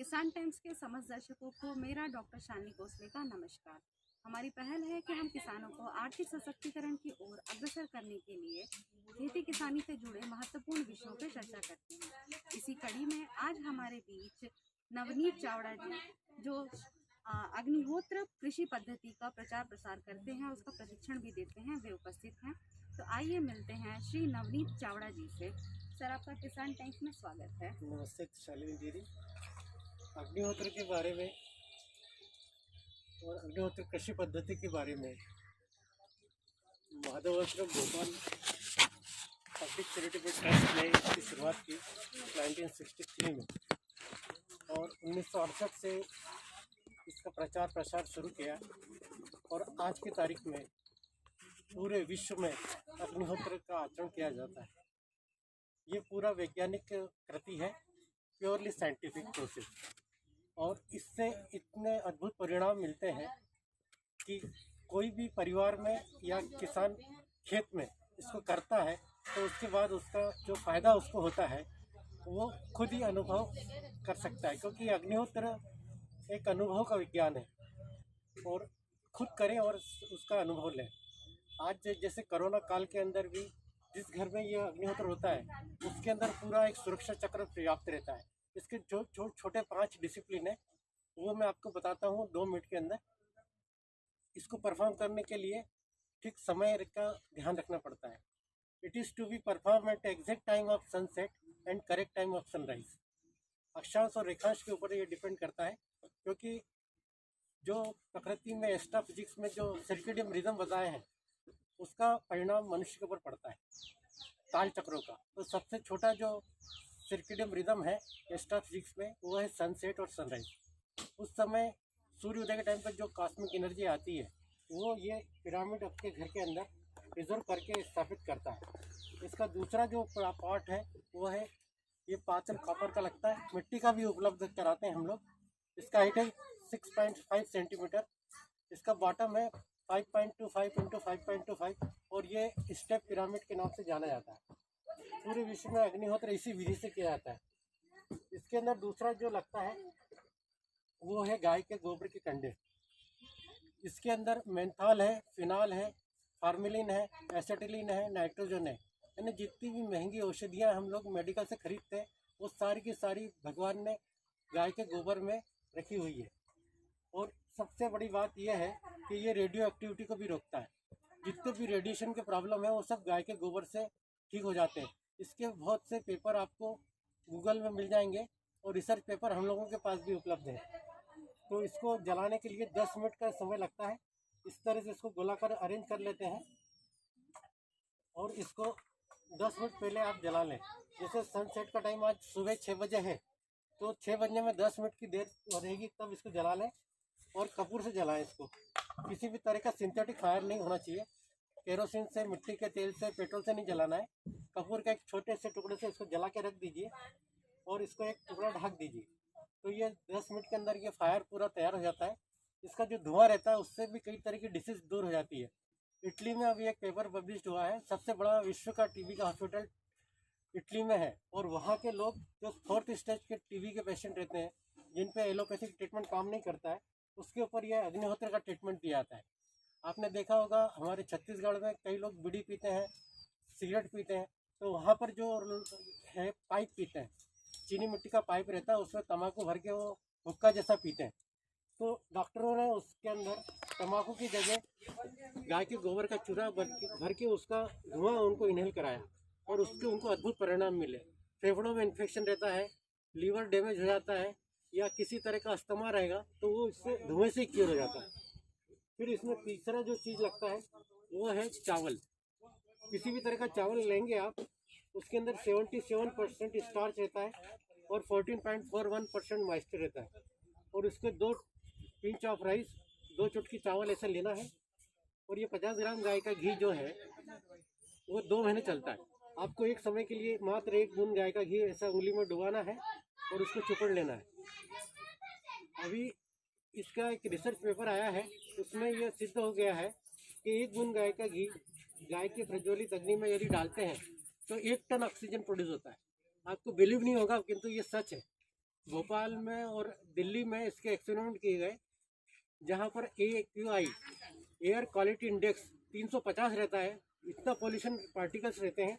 किसान टाइम्स के समस्त दर्शकों को मेरा डॉक्टर शालिनी भोसले का नमस्कार। हमारी पहल है कि हम किसानों को आर्थिक सशक्तिकरण की ओर अग्रसर करने के लिए खेती किसानी से जुड़े महत्वपूर्ण विषयों पर चर्चा करते हैं। इसी कड़ी में आज हमारे बीच नवनीत चावड़ा जी, जो अग्निहोत्र कृषि पद्धति का प्रचार प्रसार करते हैं, उसका प्रशिक्षण भी देते हैं, वे उपस्थित हैं। तो आइए मिलते हैं श्री नवनीत चावड़ा जी से। सर, आपका किसान टाइम्स में स्वागत है। नमस्ते शालिनी दीदी। अग्निहोत्र के बारे में और अग्निहोत्र कृषि पद्धति के बारे में Madhavashram Bhopal public charitable trust ने इसकी शुरुआत की 1963 में और 1968 से इसका प्रचार प्रसार शुरू किया और आज की तारीख में पूरे विश्व में अग्निहोत्र का आचरण किया जाता है। ये पूरा वैज्ञानिक कृति है, प्योरली साइंटिफिक प्रोसेस, और इससे इतने अद्भुत परिणाम मिलते हैं कि कोई भी परिवार में या किसान खेत में इसको करता है तो उसके बाद उसका जो फ़ायदा उसको होता है वो खुद ही अनुभव कर सकता है, क्योंकि अग्निहोत्र एक अनुभव का विज्ञान है और खुद करें और उसका अनुभव लें। आज जैसे कोरोना काल के अंदर भी जिस घर में यह अग्निहोत्र होता है उसके अंदर पूरा एक सुरक्षा चक्र पर्याप्त रहता है। इसके जो छोटे 5 डिसिप्लिन है वो मैं आपको बताता हूँ 2 मिनट के अंदर। इसको परफॉर्म करने के लिए ठीक समय का ध्यान रखना पड़ता है। It is to be perform at exact time of sunset and correct time of sunrise. अक्षांश और रेखांश के ऊपर ये डिपेंड करता है, क्योंकि जो प्रकृति में एस्ट्रोफिजिक्स में जो सर्केडियन रिदम बताए हैं उसका परिणाम मनुष्य के ऊपर पड़ता है, ताल चक्रों का। तो सबसे छोटा जो सर्केडियन रिदम है एस्ट्रोफिजिक्स में वो है सनसेट और सनराइज। उस समय सूर्योदय के टाइम पर जो कॉस्मिक एनर्जी आती है वो ये पिरामिड आपके घर के अंदर रिजर्व करके स्थापित करता है। इसका दूसरा जो पार्ट है वो है ये पातल कॉपर का लगता है, मिट्टी का भी उपलब्ध कराते हैं हम लोग। इसका हाइट है 6.5 सेंटीमीटर। इसका बॉटम है 5.25 इंटू 5.25 और ये स्टेप पिरामिड के नाम से जाना जाता है। पूरे विश्व में अग्निहोत्र इसी विधि से किया जाता है। इसके अंदर दूसरा जो लगता है वो है गाय के गोबर के कंडे। इसके अंदर मेंथॉल है, फिनॉल है, फार्मिलिन है, एसिटिलीन है, नाइट्रोजन है। यानी जितनी भी महंगी औषधियाँ हम लोग मेडिकल से खरीदते हैं वो सारी की सारी भगवान ने गाय के गोबर में रखी हुई है। और सबसे बड़ी बात यह है कि ये रेडियो एक्टिविटी को भी रोकता है। जितने भी रेडिएशन के प्रॉब्लम है वो सब गाय के गोबर से ठीक हो जाते हैं। इसके बहुत से पेपर आपको गूगल में मिल जाएंगे और रिसर्च पेपर हम लोगों के पास भी उपलब्ध है। तो इसको जलाने के लिए 10 मिनट का समय लगता है। इस तरह से इसको गोलाकार अरेंज कर लेते हैं और इसको 10 मिनट पहले आप जला लें। जैसे सनसेट का टाइम आज सुबह 6 बजे है तो 6 बजने में 10 मिनट की देर रहेगी, तब इसको जला लें और कपूर से जलाएं। इसको किसी भी तरह का सिंथेटिक फायर नहीं होना चाहिए। केरोसिन से, मिट्टी के तेल से, पेट्रोल से नहीं जलाना है। कपूर के एक छोटे से टुकड़े से इसको जला के रख दीजिए और इसको एक टुकड़ा ढक दीजिए। तो ये 10 मिनट के अंदर ये फायर पूरा तैयार हो जाता है। इसका जो धुआं रहता है उससे भी कई तरह की डिसीज दूर हो जाती है। इटली में अभी एक पेपर पब्लिश हुआ है, सबसे बड़ा विश्व का टीबी का हॉस्पिटल इटली में है और वहाँ के लोग जो 4th स्टेज के टीबी के पेशेंट रहते हैं जिन पे एलोपैथिक ट्रीटमेंट काम नहीं करता है उसके ऊपर यह अग्निहोत्र का ट्रीटमेंट दिया जाता है। आपने देखा होगा हमारे छत्तीसगढ़ में कई लोग बीड़ी पीते हैं, सिगरेट पीते हैं, तो वहाँ पर जो है पाइप पीते हैं, चीनी मिट्टी का पाइप रहता है उसमें तम्बाकू भर के वो हुक्का जैसा पीते हैं। तो डॉक्टरों ने उसके अंदर तम्बाकू की जगह गाय के गोबर का चूरा भर के उसका धुआं उनको इनहेल कराया और उसके उनको अद्भुत परिणाम मिले। फेफड़ों में इन्फेक्शन रहता है, लीवर डैमेज हो जाता है या किसी तरह का अस्थमा रहेगा तो वो इससे धुएं से क्योर हो जाता है। फिर इसमें तीसरा जो चीज़ लगता है वो है चावल। किसी भी तरह का चावल लेंगे आप, उसके अंदर 77% स्टार्च रहता है और 14.41% मॉइस्चर रहता है। और उसके 2 पिंच ऑफ राइस, 2 चुटकी चावल ऐसा लेना है। और ये 50 ग्राम गाय का घी जो है वो 2 महीने चलता है। आपको एक समय के लिए मात्र 1 बूंद गाय का घी ऐसा उंगली में डुबाना है और उसको चुपड़ लेना है। अभी इसका एक रिसर्च पेपर आया है, उसमें यह सिद्ध हो गया है कि 1 बूंद गाय का घी गाय के प्रज्वलित अग्नि में यदि डालते हैं तो 1 टन ऑक्सीजन प्रोड्यूस होता है। आपको बिलीव नहीं होगा किंतु ये सच है। भोपाल में और दिल्ली में इसके एक्सपेरिमेंट किए गए, जहाँ पर AQI एयर क्वालिटी इंडेक्स 350 रहता है। इतना पॉल्यूशन पार्टिकल्स रहते हैं,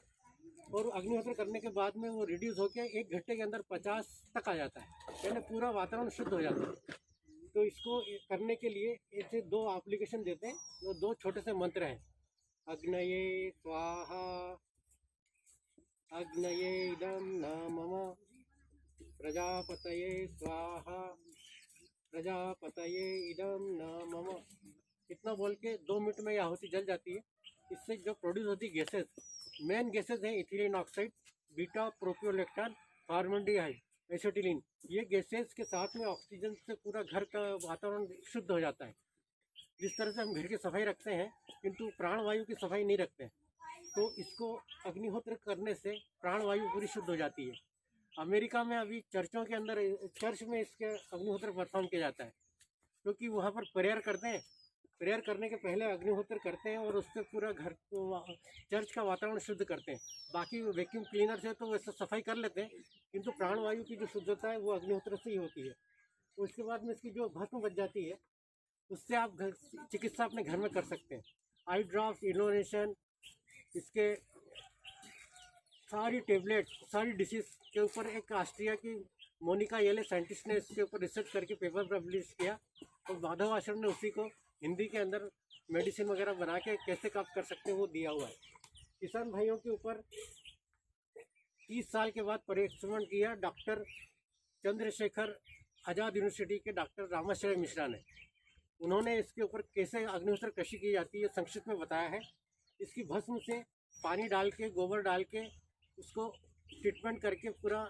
और अग्निहोत्र करने के बाद में वो रिड्यूस होकर 1 घंटे के अंदर 50 तक आ जाता है, यानी पूरा वातावरण शुद्ध हो जाता है। तो इसको करने के लिए ऐसे 2 एप्लीकेशन देते हैं, वो 2 छोटे से मंत्र हैं। अग्नये स्वाहा, अग्नये इदं न मम, प्रजापतये स्वाहा, प्रजापतये इदं न मम। इतना बोल के 2 मिनट में यह आहुति जल जाती है। इससे जो प्रोड्यूस होती गैसेस, मेन गैसेस हैं ethylene oxide, beta propiolactone, formaldehyde, acetylene. ये गैसेस के साथ में ऑक्सीजन से पूरा घर का वातावरण शुद्ध हो जाता है। जिस तरह से हम घर की सफाई रखते हैं किंतु प्राणवायु की सफाई नहीं रखते हैं, तो इसको अग्निहोत्र करने से प्राणवायु पूरी शुद्ध हो जाती है। अमेरिका में अभी चर्चों के अंदर, चर्च में इसके अग्निहोत्र परफॉर्म किया जाता है, क्योंकि वहाँ पर प्रेयर करते हैं। प्रेयर करने के पहले अग्निहोत्र करते हैं और उससे पूरा घर चर्च का वातावरण शुद्ध करते हैं। बाकी वैक्यूम क्लीनर से तो वैसे सफाई कर लेते हैं, किंतु प्राणवायु की जो शुद्धता है वो अग्निहोत्र से ही होती है। उसके बाद में इसकी जो भस्म बच जाती है, उससे आप चिकित्सा अपने घर में कर सकते हैं। आई ड्रॉप्स, इनोलेशन, इसके सारी टेबलेट, सारी डिसीज के ऊपर एक ऑस्ट्रिया की मोनिका येले साइंटिस्ट ने इसके ऊपर रिसर्च करके पेपर पब्लिश किया, और माधव आश्रम ने उसी को हिंदी के अंदर मेडिसिन वगैरह बना के कैसे काम कर सकते हैं वो दिया हुआ है। किसान भाइयों के ऊपर 30 साल के बाद परीक्षण किया डॉक्टर चंद्रशेखर आज़ाद यूनिवर्सिटी के डॉक्टर रामाश्रय मिश्रा ने। उन्होंने इसके ऊपर कैसे अग्निहोत्र कृषि की जाती है संक्षिप्त में बताया है। इसकी भस्म से पानी डाल के, गोबर डाल के उसको ट्रीटमेंट करके पूरा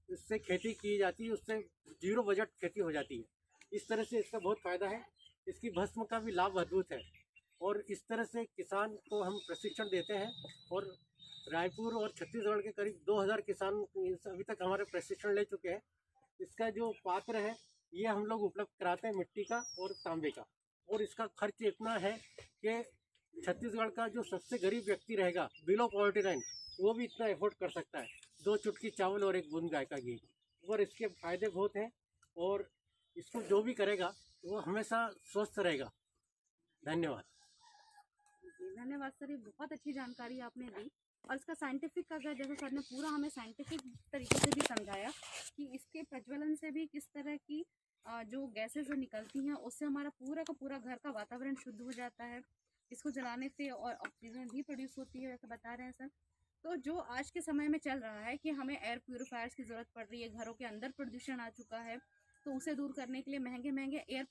इससे खेती की जाती है, उससे 0 बजट खेती हो जाती है। इस तरह से इसका बहुत फ़ायदा है। इसकी भस्म का भी लाभ अद्भुत है, और इस तरह से किसान को हम प्रशिक्षण देते हैं, और रायपुर और छत्तीसगढ़ के करीब 2000 किसान अभी तक हमारे प्रशिक्षण ले चुके हैं। इसका जो पात्र है ये हम लोग उपलब्ध कराते हैं, मिट्टी का और तांबे का, और इसका खर्च इतना है कि छत्तीसगढ़ का जो सबसे गरीब व्यक्ति रहेगा बिलो पॉवर्टी लाइन, वो भी इतना एफोर्ड कर सकता है। 2 चुटकी चावल और 1 बूंद गाय का घी, और इसके फायदे बहुत हैं, और इसको जो भी करेगा वो हमेशा स्वस्थ रहेगा। धन्यवाद। धन्यवाद सर, ये बहुत अच्छी जानकारी आपने दी। और इसका साइंटिफिक अगर जैसे सर ने पूरा हमें साइंटिफिक तरीके से भी समझाया कि इसके प्रज्वलन से भी किस तरह की जो गैसेस निकलती हैं उससे हमारा पूरा का पूरा घर का वातावरण शुद्ध हो जाता है। इसको जलाने से और ऑक्सीजन भी प्रोड्यूस होती है, वैसे बता रहे हैं सर। तो जो आज के समय में चल रहा है कि हमें एयर प्यूरीफायर्स की ज़रूरत पड़ रही है, घरों के अंदर प्रदूषण आ चुका है, तो उसे दूर करने के लिए महंगे महंगे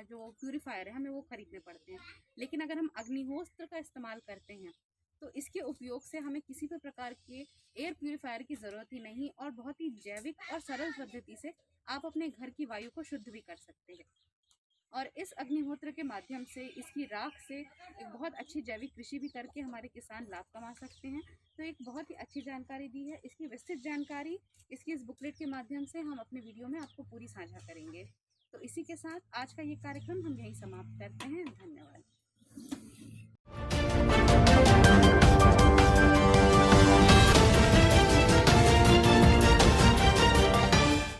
जो प्यूरीफायर है हमें वो खरीदने पड़ते हैं। लेकिन अगर हम अग्निहोत्र का इस्तेमाल करते हैं तो इसके उपयोग से हमें किसी भी प्रकार के एयर प्यूरीफायर की ज़रूरत ही नहीं, और बहुत ही जैविक और सरल पद्धति से आप अपने घर की वायु को शुद्ध भी कर सकते हैं। और इस अग्निहोत्र के माध्यम से, इसकी राख से एक बहुत अच्छी जैविक कृषि भी करके हमारे किसान लाभ कमा सकते हैं। तो एक बहुत ही अच्छी जानकारी दी है। इसकी विस्तृत जानकारी इसकी इस बुकलेट के माध्यम से हम अपने वीडियो में आपको पूरी साझा करेंगे। तो इसी के साथ आज का ये कार्यक्रम हम यहीं समाप्त करते हैं। धन्यवाद।